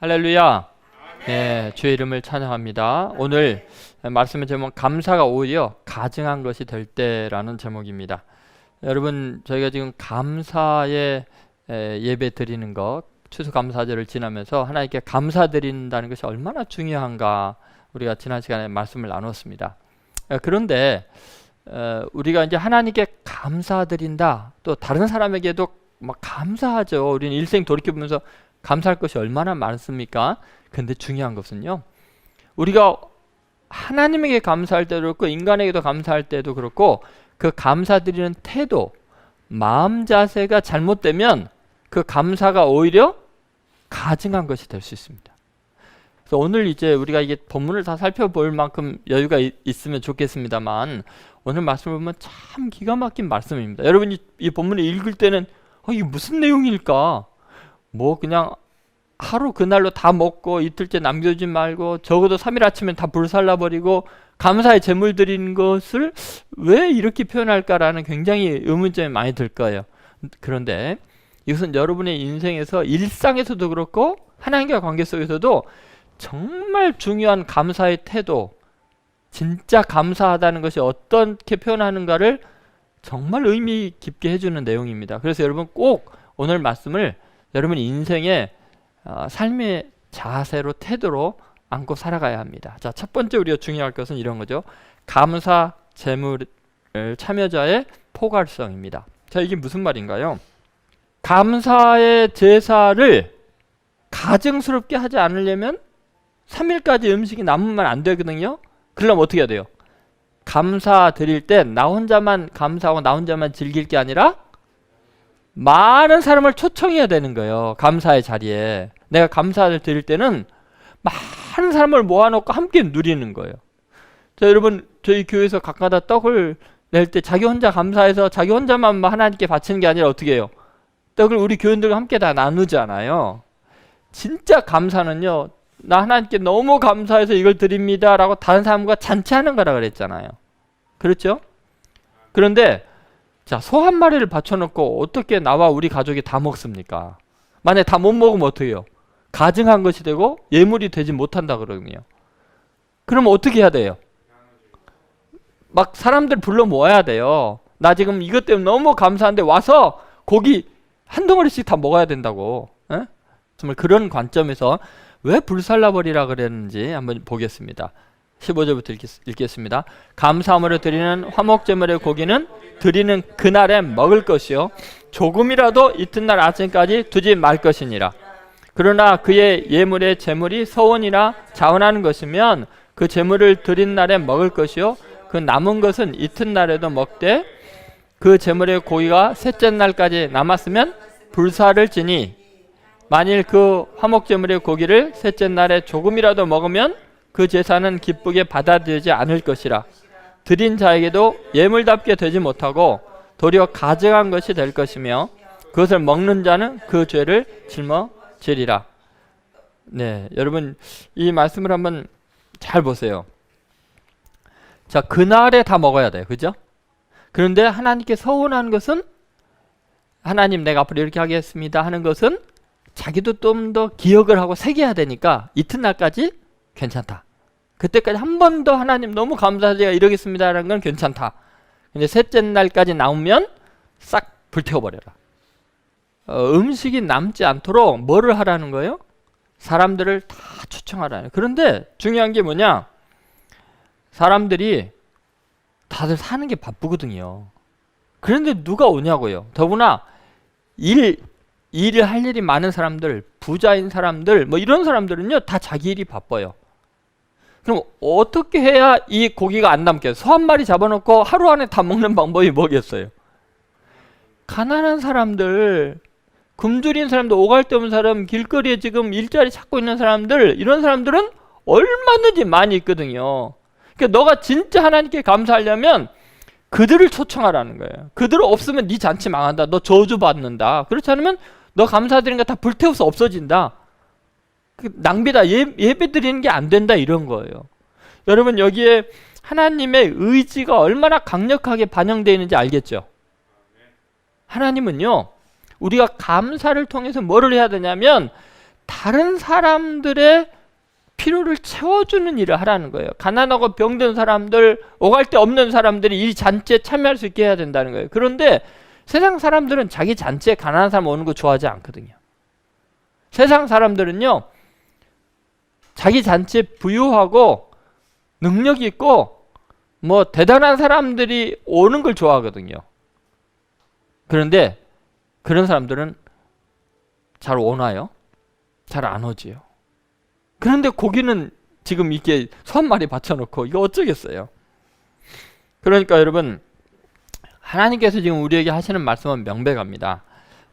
할렐루야. 네, 주의 이름을 찬양합니다. 오늘 말씀의 제목 감사가 오히려 가증한 것이 될 때라는 제목입니다. 여러분, 저희가 지금 감사의 예배 드리는 것, 추수감사절을 지나면서 하나님께 감사드린다는 것이 얼마나 중요한가 우리가 지난 시간에 말씀을 나눴습니다. 그런데 우리가 이제 하나님께 감사드린다, 또 다른 사람에게도 막 감사하죠. 우리는 일생 돌이켜보면서 감사할 것이 얼마나 많습니까? 근데 중요한 것은요, 우리가 하나님에게 감사할 때도 그렇고 인간에게도 감사할 때도 그렇고 그 감사드리는 태도, 마음 자세가 잘못되면 그 감사가 오히려 가증한 것이 될 수 있습니다. 그래서 오늘 이제 우리가 이게 본문을 다 살펴볼 만큼 여유가 있으면 좋겠습니다만, 오늘 말씀을 보면 참 기가 막힌 말씀입니다. 여러분이 이 본문을 읽을 때는 이게 무슨 내용일까? 뭐 그냥 하루 그날로 다 먹고 이틀째 남겨주지 말고 적어도 3일 아침엔 다 불살라버리고 감사의 제물 드리는 것을 왜 이렇게 표현할까라는 굉장히 의문점이 많이 들 거예요. 그런데 이것은 여러분의 인생에서 일상에서도 그렇고 하나님과 관계 속에서도 정말 중요한 감사의 태도, 진짜 감사하다는 것이 어떻게 표현하는가를 정말 의미 깊게 해주는 내용입니다. 그래서 여러분 꼭 오늘 말씀을 여러분 인생의 삶의 자세로, 태도로 안고 살아가야 합니다. 자, 첫 번째 우리가 중요할 것은 이런 거죠. 감사 제물 참여자의 포괄성입니다. 자, 이게 무슨 말인가요? 감사의 제사를 가증스럽게 하지 않으려면 3일까지 음식이 남으면 안 되거든요. 그러려면 어떻게 해야 돼요? 감사 드릴 때 나 혼자만 감사하고 나 혼자만 즐길 게 아니라 많은 사람을 초청해야 되는 거예요. 감사의 자리에. 내가 감사를 드릴 때는 많은 사람을 모아놓고 함께 누리는 거예요. 자, 여러분, 저희 교회에서 각마다 떡을 낼 때 자기 혼자 감사해서 자기 혼자만 하나님께 바치는 게 아니라 어떻게 해요? 떡을 우리 교인들과 함께 다 나누잖아요. 진짜 감사는요, 나 하나님께 너무 감사해서 이걸 드립니다 라고 다른 사람과 잔치하는 거라 그랬잖아요. 그렇죠? 그런데 자, 소 한 마리를 바쳐놓고 어떻게 나와 우리 가족이 다 먹습니까? 만약에 다 못 먹으면 어떻게 해요? 가증한 것이 되고 예물이 되지 못한다 그러거든요. 그러면 어떻게 해야 돼요? 막 사람들 불러 모아야 돼요. 나 지금 이것 때문에 너무 감사한데 와서 고기 한 덩어리씩 다 먹어야 된다고. 에? 정말 그런 관점에서 왜 불살라버리라 그랬는지 한번 보겠습니다. 15절부터 읽겠습니다. 감사함으로 드리는 화목제물의 고기는 드리는 그날에 먹을 것이요 조금이라도 이튿날 아침까지 두지 말 것이니라. 그러나 그의 예물의 제물이 서원이나 자원하는 것이면 그 제물을 드린 날에 먹을 것이요 그 남은 것은 이튿날에도 먹되 그 제물의 고기가 셋째 날까지 남았으면 불사를 지니 만일 그 화목제물의 고기를 셋째 날에 조금이라도 먹으면 그 제사는 기쁘게 받아들이지 않을 것이라. 드린 자에게도 예물답게 되지 못하고 도리어 가증한 것이 될 것이며 그것을 먹는 자는 그 죄를 짊어지리라. 네, 여러분 이 말씀을 한번 잘 보세요. 자, 그날에 다 먹어야 돼요. 그죠? 그런데 하나님께 서운한 것은 하나님 내가 앞으로 이렇게 하겠습니다 하는 것은 자기도 좀 더 기억을 하고 새겨야 되니까 이튿날까지 괜찮다. 그때까지 한 번 더 하나님 너무 감사해서 제가 이러겠습니다라는 건 괜찮다. 근데 셋째 날까지 나오면 싹 불태워버려라. 음식이 남지 않도록 뭐를 하라는 거예요? 사람들을 다 초청하라는 거예요. 그런데 중요한 게 뭐냐? 사람들이 다들 사는 게 바쁘거든요. 그런데 누가 오냐고요. 더구나 일을 할 일이 많은 사람들, 부자인 사람들, 뭐 이런 사람들은요 다 자기 일이 바빠요. 그럼 어떻게 해야 이 고기가 안 남게? 소 한 마리 잡아놓고 하루 안에 다 먹는 방법이 뭐겠어요? 가난한 사람들, 굶주린 사람들, 오갈 데 없는 사람, 길거리에 지금 일자리 찾고 있는 사람들, 이런 사람들은 얼마든지 많이 있거든요. 그러니까 너가 진짜 하나님께 감사하려면 그들을 초청하라는 거예요. 그들 없으면 네 잔치 망한다. 너 저주받는다. 그렇지 않으면 너 감사드리는 거 다 불태워서 없어진다. 낭비다. 예배 드리는 게 안 된다. 이런 거예요. 여러분 여기에 하나님의 의지가 얼마나 강력하게 반영되어 있는지 알겠죠? 하나님은요 우리가 감사를 통해서 뭐를 해야 되냐면 다른 사람들의 필요를 채워주는 일을 하라는 거예요. 가난하고 병든 사람들, 오갈 데 없는 사람들이 이 잔치에 참여할 수 있게 해야 된다는 거예요. 그런데 세상 사람들은 자기 잔치에 가난한 사람 오는 거 좋아하지 않거든요. 세상 사람들은요, 자기 잔치에 부유하고 능력이 있고 뭐 대단한 사람들이 오는 걸 좋아하거든요. 그런데 그런 사람들은 잘 오나요? 잘 안 오지요. 그런데 고기는 지금 이렇게 소 마리 받쳐놓고 이거 어쩌겠어요. 그러니까 여러분, 하나님께서 지금 우리에게 하시는 말씀은 명백합니다.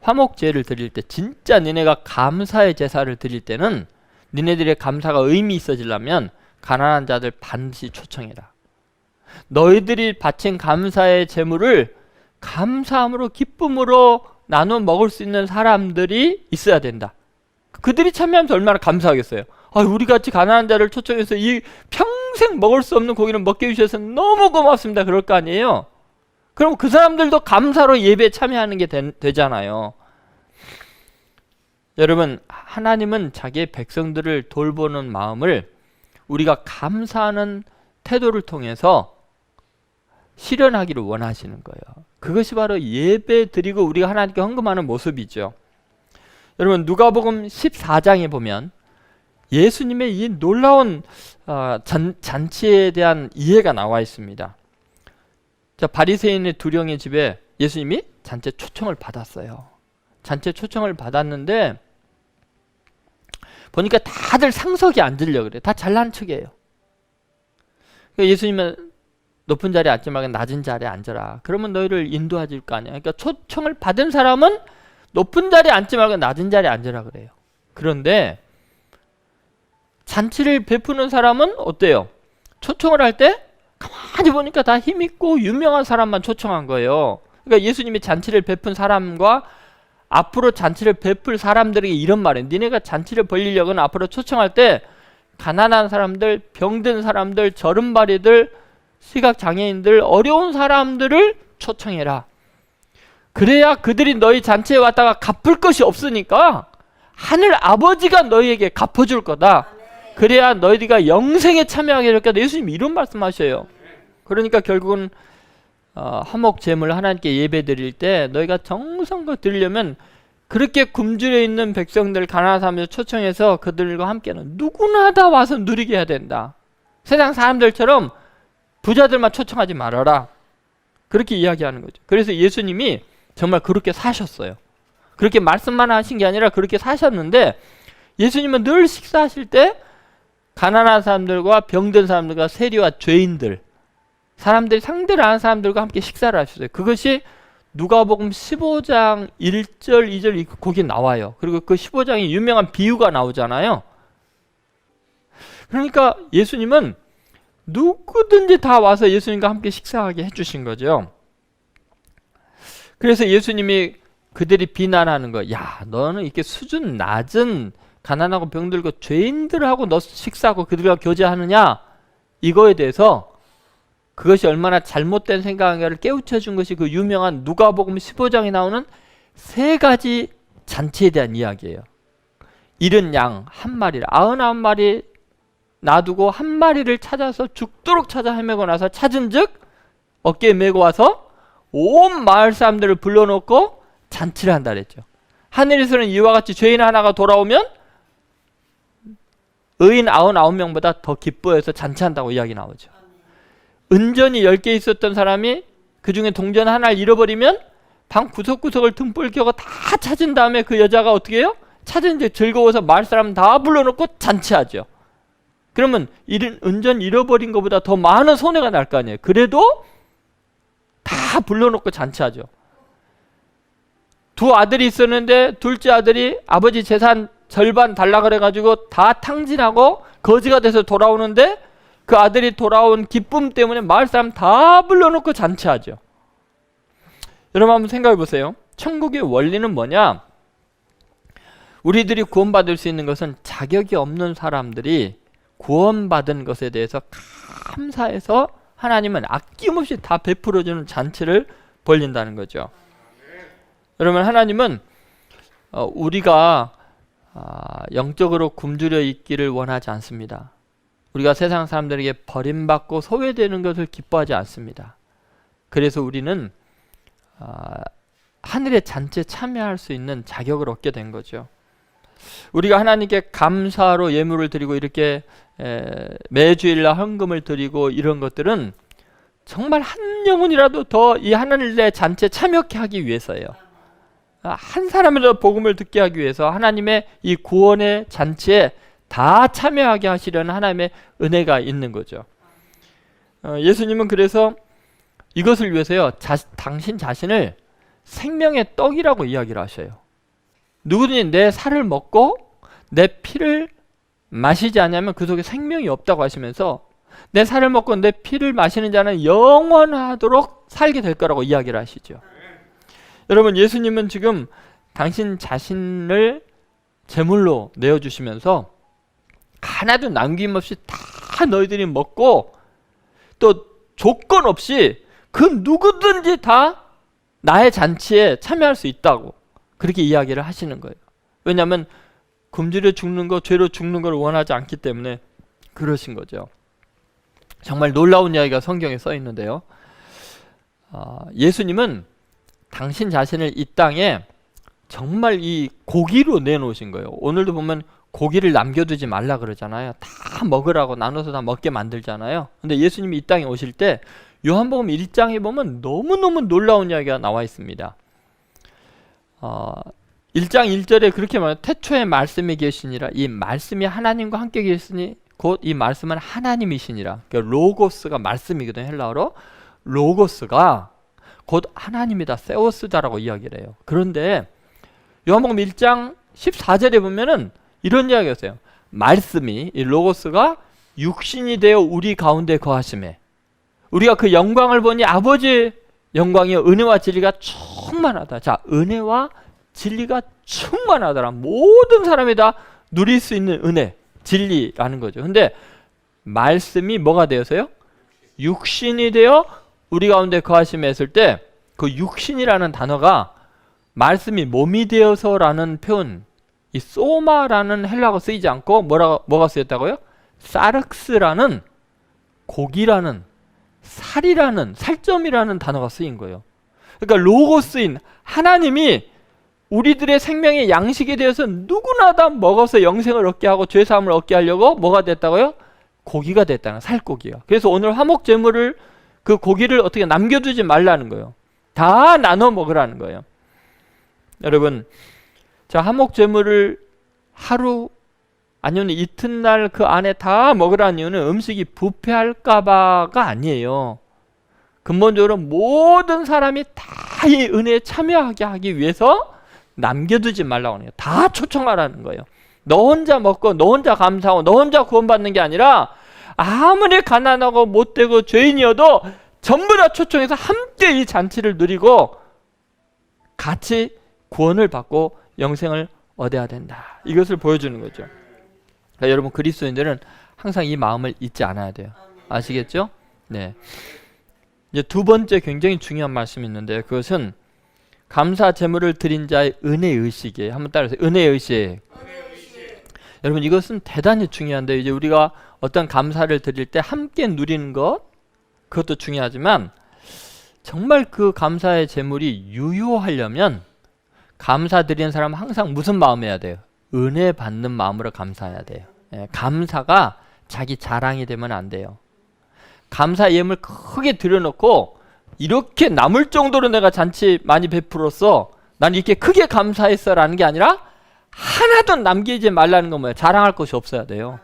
화목제를 드릴 때, 진짜 니네가 감사의 제사를 드릴 때는 니네들의 감사가 의미 있어지려면 가난한 자들 반드시 초청해라. 너희들이 바친 감사의 제물을 감사함으로 기쁨으로 나눠 먹을 수 있는 사람들이 있어야 된다. 그들이 참여하면서 얼마나 감사하겠어요. 우리같이 가난한 자를 초청해서 이 평생 먹을 수 없는 고기를 먹게 해주셔서 너무 고맙습니다. 그럴 거 아니에요. 그럼 그 사람들도 감사로 예배에 참여하는 게 되잖아요. 여러분, 하나님은 자기의 백성들을 돌보는 마음을 우리가 감사하는 태도를 통해서 실현하기를 원하시는 거예요. 그것이 바로 예배 드리고 우리가 하나님께 헌금하는 모습이죠. 여러분, 누가복음 14장에 보면 예수님의 이 놀라운 잔치에 대한 이해가 나와 있습니다. 자, 바리새인의 두령의 집에 예수님이 잔치에 초청을 받았어요. 잔치에 초청을 받았는데 보니까 다들 상석에 앉으려고 그래요. 다 잘난 척이에요. 그러니까 예수님은 높은 자리에 앉지 말고 낮은 자리에 앉아라. 그러면 너희를 인도해 줄 거 아니야. 그러니까 초청을 받은 사람은 높은 자리에 앉지 말고 낮은 자리에 앉으라 그래요. 그런데 잔치를 베푸는 사람은 어때요? 초청을 할 때 가만히 보니까 다 힘있고 유명한 사람만 초청한 거예요. 그러니까 예수님이 잔치를 베푼 사람과 앞으로 잔치를 베풀 사람들에게 이런 말이에요. 니네가 잔치를 벌리려고는 앞으로 초청할 때 가난한 사람들, 병든 사람들, 저른바리들, 시각장애인들, 어려운 사람들을 초청해라. 그래야 그들이 너희 잔치에 왔다가 갚을 것이 없으니까 하늘 아버지가 너희에게 갚아줄 거다. 그래야 너희가 영생에 참여하게 될 거다. 예수님이 이런 말씀하셔요. 그러니까 결국은 화목제물 하나님께 예배 드릴 때 너희가 정성껏 드리려면 그렇게 굶주려 있는 백성들, 가난한 사람들 초청해서 그들과 함께는 누구나 다 와서 누리게 해야 된다. 세상 사람들처럼 부자들만 초청하지 말아라. 그렇게 이야기하는 거죠. 그래서 예수님이 정말 그렇게 사셨어요. 그렇게 말씀만 하신 게 아니라 그렇게 사셨는데 예수님은 늘 식사하실 때 가난한 사람들과 병든 사람들과 세리와 죄인들, 사람들이 상대를 하는 사람들과 함께 식사를 하셨어요. 그것이 누가복음 15장 1절, 2절 거기 나와요. 그리고 그 15장에 유명한 비유가 나오잖아요. 그러니까 예수님은 누구든지 다 와서 예수님과 함께 식사하게 해주신 거죠. 그래서 예수님이 그들이 비난하는 거, 야, 너는 이렇게 수준 낮은 가난하고 병들고 죄인들하고 너 식사하고 그들과 교제하느냐? 이거에 대해서 그것이 얼마나 잘못된 생각인가를 깨우쳐 준 것이 그 유명한 누가복음 15장에 나오는 세 가지 잔치에 대한 이야기예요. 잃은 양 한 마리를 99마리 놔두고 한 마리를 찾아서 죽도록 찾아 헤매고 나서 찾은 즉 어깨에 메고 와서 온 마을 사람들을 불러놓고 잔치를 한다 그랬죠. 하늘에서는 이와 같이 죄인 하나가 돌아오면 의인 99명보다 더 기뻐해서 잔치한다고 이야기 나오죠. 은전이 10개 있었던 사람이 그 중에 동전 하나를 잃어버리면 방 구석구석을 등불 켜고 다 찾은 다음에 그 여자가 어떻게 해요? 찾은 지 즐거워서 마을 사람 다 불러놓고 잔치하죠. 그러면 은전 잃어버린 것보다 더 많은 손해가 날 거 아니에요. 그래도 다 불러놓고 잔치하죠. 두 아들이 있었는데 둘째 아들이 아버지 재산 절반 달라 그래가지고 다 탕진하고 거지가 돼서 돌아오는데 그 아들이 돌아온 기쁨 때문에 마을 사람 다 불러놓고 잔치하죠. 여러분 한번 생각해 보세요. 천국의 원리는 뭐냐? 우리들이 구원받을 수 있는 것은 자격이 없는 사람들이 구원받은 것에 대해서 감사해서 하나님은 아낌없이 다 베풀어주는 잔치를 벌린다는 거죠. 여러분, 하나님은 우리가 영적으로 굶주려 있기를 원하지 않습니다. 우리가 세상 사람들에게 버림받고 소외되는 것을 기뻐하지 않습니다. 그래서 우리는 하늘의 잔치에 참여할 수 있는 자격을 얻게 된 거죠. 우리가 하나님께 감사로 예물을 드리고 이렇게 매주일날 헌금을 드리고 이런 것들은 정말 한 영혼이라도 더 이 하나님의 잔치에 참여하게 하기 위해서예요. 한 사람이라도 복음을 듣게 하기 위해서 하나님의 이 구원의 잔치에 다 참여하게 하시려는 하나님의 은혜가 있는 거죠. 예수님은 그래서 이것을 위해서요, 당신 자신을 생명의 떡이라고 이야기를 하셔요. 누구든지 내 살을 먹고 내 피를 마시지 않으면 그 속에 생명이 없다고 하시면서 내 살을 먹고 내 피를 마시는 자는 영원하도록 살게 될 거라고 이야기를 하시죠. 여러분, 예수님은 지금 당신 자신을 제물로 내어주시면서 하나도 남김없이 다 너희들이 먹고 또 조건 없이 그 누구든지 다 나의 잔치에 참여할 수 있다고 그렇게 이야기를 하시는 거예요. 왜냐하면 굶주려 죽는 거, 죄로 죽는 걸 원하지 않기 때문에 그러신 거죠. 정말 놀라운 이야기가 성경에 써 있는데요. 예수님은 당신 자신을 이 땅에 정말 이 고기로 내놓으신 거예요. 오늘도 보면 고기를 남겨두지 말라 그러잖아요. 다 먹으라고 나눠서 다 먹게 만들잖아요. 근데 예수님이 이 땅에 오실 때 요한복음 1장에 보면 너무너무 놀라운 이야기가 나와 있습니다. 1장 1절에 그렇게 말해요. 태초에 말씀이 계시니라. 이 말씀이 하나님과 함께 계시니 곧 이 말씀은 하나님이시니라. 그러니까 로고스가 말씀이거든요. 헬라어로. 로고스가 곧 하나님이다. 세오스다라고 이야기를 해요. 그런데 요한복음 1장 14절에 보면은 이런 이야기가 있어요. 말씀이, 이 로고스가 육신이 되어 우리 가운데 거하심에 우리가 그 영광을 보니 아버지의 영광이요 은혜와 진리가 충만하다. 자, 은혜와 진리가 충만하더라. 모든 사람이 다 누릴 수 있는 은혜, 진리라는 거죠. 근데 말씀이 뭐가 되어서요? 육신이 되어 우리 가운데 거하심에 했을 때 그 육신이라는 단어가 말씀이 몸이 되어서라는 표현, 이 소마라는 헬라어가 쓰이지 않고 뭐가 쓰였다고요? 사르크스라는 고기라는 살이라는 살점이라는 단어가 쓰인 거예요. 그러니까 로고스인 하나님이 우리들의 생명의 양식이 되어서 누구나 다 먹어서 영생을 얻게 하고 죄사함을 얻게 하려고 뭐가 됐다고요? 고기가 됐다는, 살고기가. 그래서 오늘 화목제물을 그 고기를 어떻게 남겨두지 말라는 거예요. 다 나눠 먹으라는 거예요. 여러분, 자, 화목제물을 하루 아니면 이튿날 그 안에 다 먹으라는 이유는 음식이 부패할까봐가 아니에요. 근본적으로 모든 사람이 다 이 은혜에 참여하게 하기 위해서 남겨두지 말라고 하는 거예요. 다 초청하라는 거예요. 너 혼자 먹고 너 혼자 감사하고 너 혼자 구원받는 게 아니라 아무리 가난하고 못되고 죄인이어도 전부 다 초청해서 함께 이 잔치를 누리고 같이 구원을 받고 영생을 얻어야 된다. 이것을 보여주는 거죠. 그러니까 여러분, 그리스도인들은 항상 이 마음을 잊지 않아야 돼요. 아시겠죠? 네. 이제 두 번째 굉장히 중요한 말씀이 있는데 그것은 감사 제물을 드린 자의 은혜의식이에요. 한번 따라해서 은혜의식. 여러분, 이것은 대단히 중요한데 이제 우리가 어떤 감사를 드릴 때 함께 누리는 것, 그것도 중요하지만 정말 그 감사의 제물이 유효하려면 감사 드리는 사람은 항상 무슨 마음 해야 돼요? 은혜 받는 마음으로 감사해야 돼요. 감사가 자기 자랑이 되면 안 돼요. 감사 예물 크게 들여놓고 이렇게 남을 정도로 내가 잔치 많이 베풀었어, 난 이렇게 크게 감사했어 라는 게 아니라 하나도 남기지 말라는 건 뭐예요? 자랑할 것이 없어야 돼요.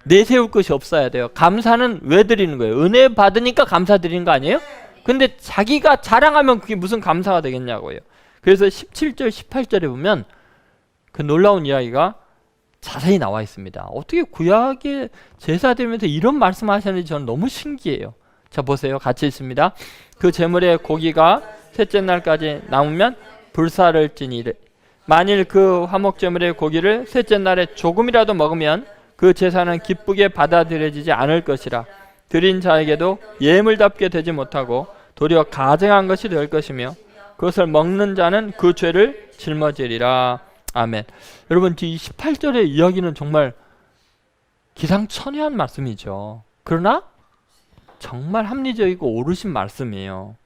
내세울 것이 없어야 돼요. 감사는 왜 드리는 거예요? 은혜 받으니까 감사 드리는 거 아니에요? 근데 자기가 자랑하면 그게 무슨 감사가 되겠냐고요. 그래서 17절 18절에 보면 그 놀라운 이야기가 자세히 나와 있습니다. 어떻게 구약의 제사 드리면서 이런 말씀하셨는지 저는 너무 신기해요. 자, 보세요. 같이 있습니다. 그 제물의 고기가 셋째 날까지 남으면 불사를 찌니래. 만일 그 화목제물의 고기를 셋째 날에 조금이라도 먹으면 그 제사는 기쁘게 받아들여지지 않을 것이라. 드린 자에게도 예물답게 되지 못하고 도리어 가증한 것이 될 것이며 그것을 먹는 자는 그 죄를 짊어지리라. 아멘. 여러분, 이 18절의 이야기는 정말 기상천외한 말씀이죠. 그러나 정말 합리적이고 옳으신 말씀이에요.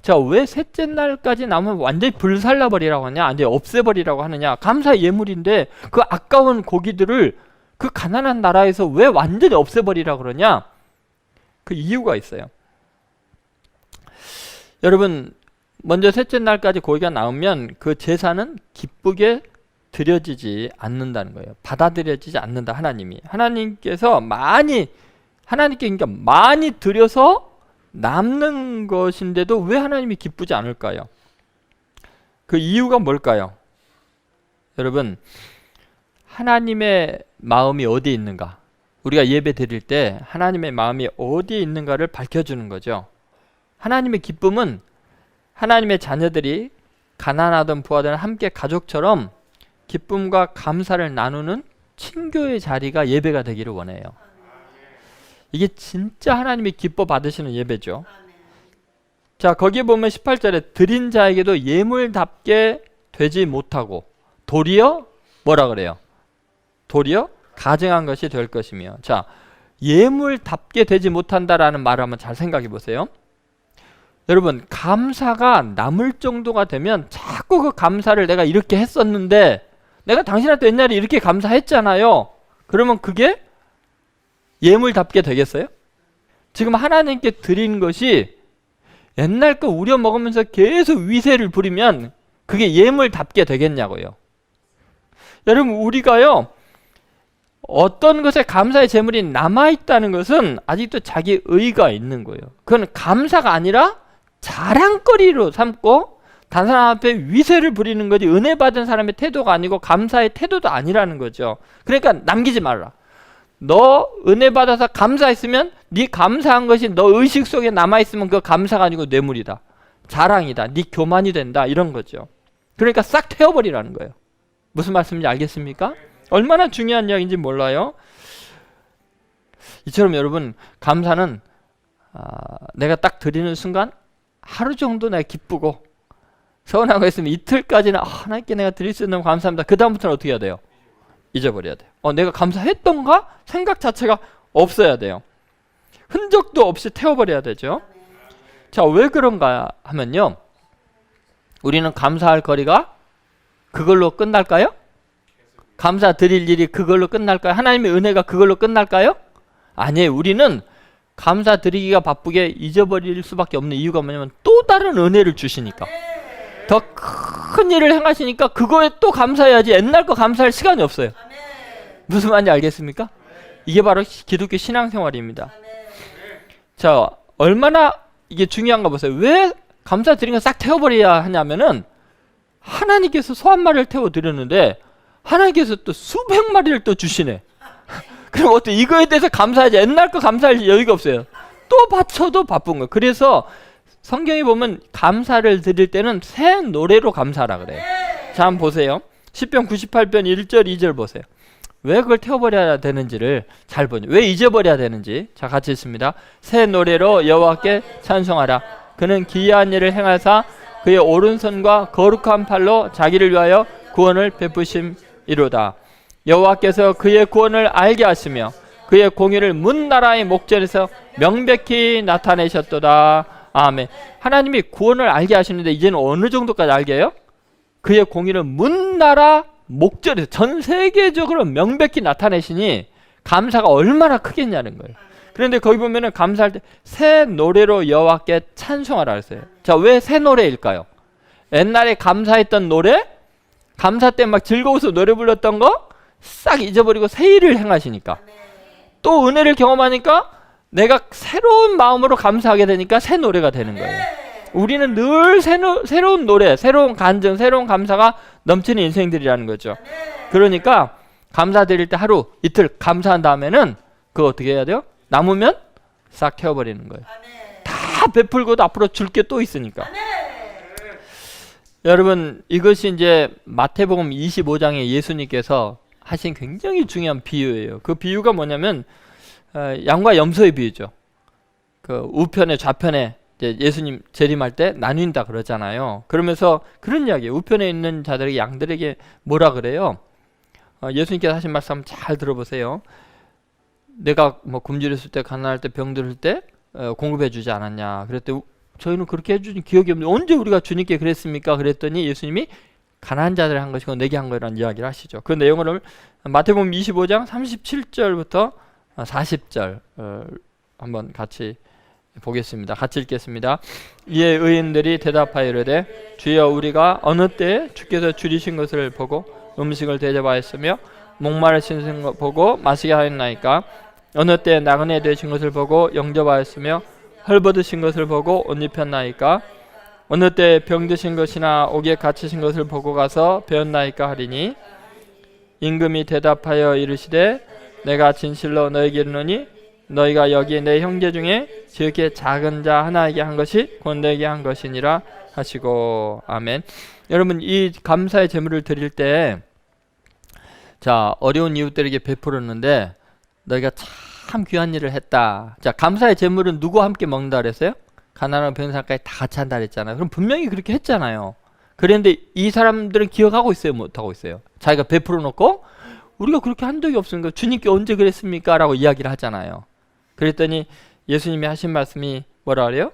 자, 왜 셋째 날까지 남으면 완전히 불살라버리라고 하냐, 완전히 없애버리라고 하느냐. 감사 예물인데 그 아까운 고기들을 그 가난한 나라에서 왜 완전히 없애버리라고 그러냐. 그 이유가 있어요. 여러분, 먼저 셋째 날까지 고기가 나오면 그 제사는 기쁘게 드려지지 않는다는 거예요. 받아들여지지 않는다. 하나님께서 하나님께 그러니까 많이 드려서 남는 것인데도 왜 하나님이 기쁘지 않을까요? 그 이유가 뭘까요? 여러분, 하나님의 마음이 어디에 있는가? 우리가 예배 드릴 때 하나님의 마음이 어디에 있는가를 밝혀주는 거죠. 하나님의 기쁨은 하나님의 자녀들이 가난하든 부하든 함께 가족처럼 기쁨과 감사를 나누는 친교의 자리가 예배가 되기를 원해요. 이게 진짜 하나님이 기뻐 받으시는 예배죠. 자, 거기에 보면 18절에 드린 자에게도 예물답게 되지 못하고 도리어 뭐라 그래요? 도리어 가증한 것이 될 것이며. 자, 예물답게 되지 못한다라는 말을 한번 잘 생각해 보세요. 여러분, 감사가 남을 정도가 되면 자꾸 그 감사를 내가 이렇게 했었는데 내가 당신한테 옛날에 이렇게 감사했잖아요. 그러면 그게 예물답게 되겠어요? 지금 하나님께 드린 것이 옛날 거 우려 먹으면서 계속 위세를 부리면 그게 예물답게 되겠냐고요. 여러분, 우리가요 어떤 것에 감사의 제물이 남아있다는 것은 아직도 자기 의가 있는 거예요. 그건 감사가 아니라 자랑거리로 삼고 다른 사람 앞에 위세를 부리는 거지 은혜 받은 사람의 태도가 아니고 감사의 태도도 아니라는 거죠. 그러니까 남기지 말라. 너 은혜 받아서 감사했으면 네 감사한 것이 너 의식 속에 남아있으면 그 감사가 아니고 뇌물이다. 자랑이다. 네 교만이 된다. 이런 거죠. 그러니까 싹 태워버리라는 거예요. 무슨 말씀인지 알겠습니까? 얼마나 중요한 이야기인지 몰라요. 이처럼 여러분, 감사는 내가 딱 드리는 순간 하루 정도 내가 기쁘고 서운하고 있으면 이틀까지는 하나님께 내가 드릴 수 있는 감사합니다. 그 다음부터는 어떻게 해야 돼요? 잊어버려야 돼요. 내가 감사했던가? 생각 자체가 없어야 돼요. 흔적도 없이 태워버려야 되죠. 자, 왜 그런가 하면요, 우리는 감사할 거리가 그걸로 끝날까요? 감사 드릴 일이 그걸로 끝날까요? 하나님의 은혜가 그걸로 끝날까요? 아니에요. 우리는 감사 드리기가 바쁘게 잊어버릴 수밖에 없는 이유가 뭐냐면 또 다른 은혜를 주시니까, 더 큰 일을 행하시니까 그거에 또 감사해야지 옛날 거 감사할 시간이 없어요. 무슨 말인지 알겠습니까? 이게 바로 기독교 신앙생활입니다. 자, 얼마나 이게 중요한가 보세요. 왜 감사 드린 거 싹 태워버려야 하냐면은 하나님께서 소 한 마리를 태워드렸는데 하나님께서 또 수백 마리를 또 주시네. 그럼 어때? 이거에 대해서 감사하지. 옛날 거 감사할 여유가 없어요. 또 바쳐도 바쁜 거예요. 그래서 성경에 보면 감사를 드릴 때는 새 노래로 감사하라 그래요. 자, 한번 보세요. 시편 98편 1절 2절 보세요. 왜 그걸 태워버려야 되는지를 잘 보죠. 왜 잊어버려야 되는지. 자, 같이 있습니다. 새 노래로 여호와께 찬송하라. 그는 기이한 일을 행하사 그의 오른손과 거룩한 팔로 자기를 위하여 구원을 베푸심이로다. 여호와께서 그의 구원을 알게 하시며 그의 공의를 문 나라의 목전에서 명백히 나타내셨도다. 아멘. 하나님이 구원을 알게 하시는데 이제는 어느 정도까지 알게 해요? 그의 공의를 문 나라 목전에서 전 세계적으로 명백히 나타내시니 감사가 얼마나 크겠냐는 거예요. 그런데 거기 보면은 감사할 때 새 노래로 여호와께 찬송하라 했어요. 자, 왜 새 노래일까요? 옛날에 감사했던 노래, 감사 때 막 즐거워서 노래 불렀던 거 싹 잊어버리고 새 일을 행하시니까, 또 은혜를 경험하니까 내가 새로운 마음으로 감사하게 되니까 새 노래가 되는 거예요. 우리는 늘 새로운 노래, 새로운 간증, 새로운 감사가 넘치는 인생들이라는 거죠. 그러니까 감사 드릴 때 하루 이틀 감사한 다음에는 그거 어떻게 해야 돼요? 남으면 싹 태워버리는 거예요. 다 베풀고도 앞으로 줄 게 또 있으니까. 여러분, 이것이 이제 마태복음 25장에 예수님께서 하신 굉장히 중요한 비유예요. 그 비유가 뭐냐면 양과 염소의 비유죠. 그 우편에 좌편에 이제 예수님 재림할 때 나뉜다 그러잖아요. 그러면서 그런 이야기예요. 우편에 있는 자들에게 양들에게 뭐라 그래요? 예수님께서 하신 말씀 잘 들어보세요. 내가 뭐 굶주렸을 때 가난할 때 병들을 때 공급해 주지 않았냐. 그랬더니 저희는 그렇게 해준 기억이 없는데 언제 우리가 주님께 그랬습니까? 그랬더니 예수님이 가난한 자들이 한 것이고 내게 한 거라는 이야기를 하시죠. 그 내용을 마태복음 25장 37절부터 40절 한번 같이 보겠습니다. 같이 읽겠습니다. 이에 의인들이 대답하여 이르되 주여 우리가 어느 때 주께서 줄이신 것을 보고 음식을 대접하였으며 목마르신 것 보고 마시게 하였나이까? 어느 때 나그네 되신 것을 보고 영접하였으며 헐벗으신 것을 보고 옷 입혔나이까? 어느 때 병드신 것이나 옥에 갇히신 것을 보고 가서 배웠나이까 하리니 임금이 대답하여 이르시되 내가 진실로 너에게 이르노니 너희가 여기 내 형제 중에 지극히 작은 자 하나에게 한 것이 곧 내게 한 것이니라 하시고. 아멘. 여러분, 이 감사의 제물을 드릴 때 자, 어려운 이웃들에게 베풀었는데 너희가 참 귀한 일을 했다. 자, 감사의 제물은 누구와 함께 먹는다 그랬어요? 가난한 병사까지 다 같이 한다 그랬잖아요. 그럼 분명히 그렇게 했잖아요. 그런데 이 사람들은 기억하고 있어요, 못하고 있어요? 자기가 베풀어 놓고 우리가 그렇게 한 적이 없으니까 주님께 언제 그랬습니까? 라고 이야기를 하잖아요. 그랬더니 예수님이 하신 말씀이 뭐라 그래요?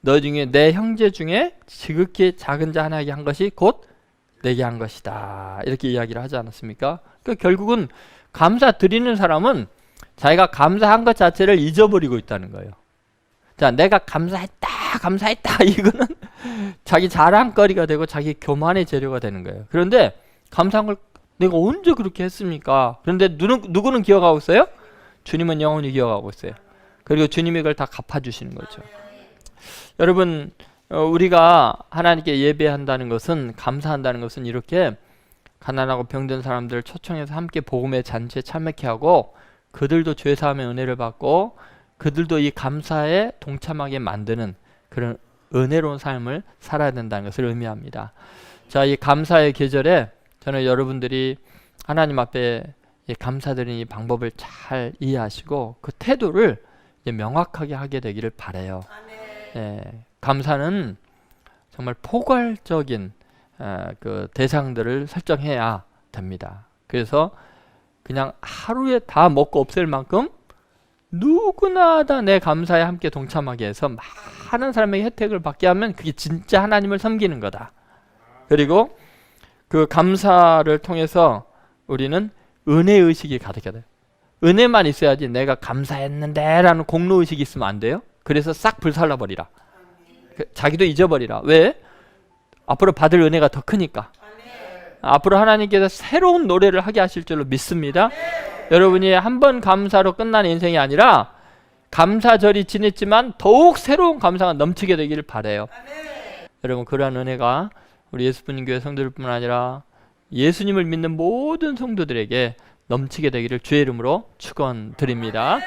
너 중에 내 형제 중에 지극히 작은 자 하나에게 한 것이 곧 내게 한 것이다. 이렇게 이야기를 하지 않았습니까? 그러니까 결국은 감사 드리는 사람은 자기가 감사한 것 자체를 잊어버리고 있다는 거예요. 자, 내가 감사했다. 이거는 자기 자랑거리가 되고 자기 교만의 재료가 되는 거예요. 그런데 감사한 걸 내가 언제 그렇게 했습니까? 그런데 누구는 기억하고 있어요? 주님은 영원히 기억하고 있어요. 그리고 주님이 그걸 다 갚아주시는 거죠. 여러분, 우리가 하나님께 예배한다는 것은, 감사한다는 것은 이렇게 가난하고 병든 사람들을 초청해서 함께 복음의 잔치에 참여케 하고 그들도 죄사함의 은혜를 받고 그들도 이 감사에 동참하게 만드는 그런 은혜로운 삶을 살아야 된다는 것을 의미합니다. 자, 이 감사의 계절에 저는 여러분들이 하나님 앞에 감사드리는 이 방법을 잘 이해하시고 그 태도를 이제 명확하게 하게 되기를 바라요. 감사는 정말 포괄적인 그 대상들을 설정해야 됩니다. 그래서 그냥 하루에 다 먹고 없앨 만큼 누구나 다 내 감사에 함께 동참하게 해서 많은 사람에게 혜택을 받게 하면 그게 진짜 하나님을 섬기는 거다. 그리고 그 감사를 통해서 우리는 은혜의식이 가득해야 돼요. 은혜만 있어야지 내가 감사했는데 라는 공로의식이 있으면 안 돼요. 그래서 싹 불살라버리라. 자기도 잊어버리라. 왜? 앞으로 받을 은혜가 더 크니까. 앞으로 하나님께서 새로운 노래를 하게 하실 줄로 믿습니다. 여러분이 한 번 감사로 끝나는 인생이 아니라 감사절이 지냈지만 더욱 새로운 감사가 넘치게 되기를 바라요. 여러분, 그러한 은혜가 우리 예수님 교회 성도들뿐만 아니라 예수님을 믿는 모든 성도들에게 넘치게 되기를 주의 이름으로 축원드립니다.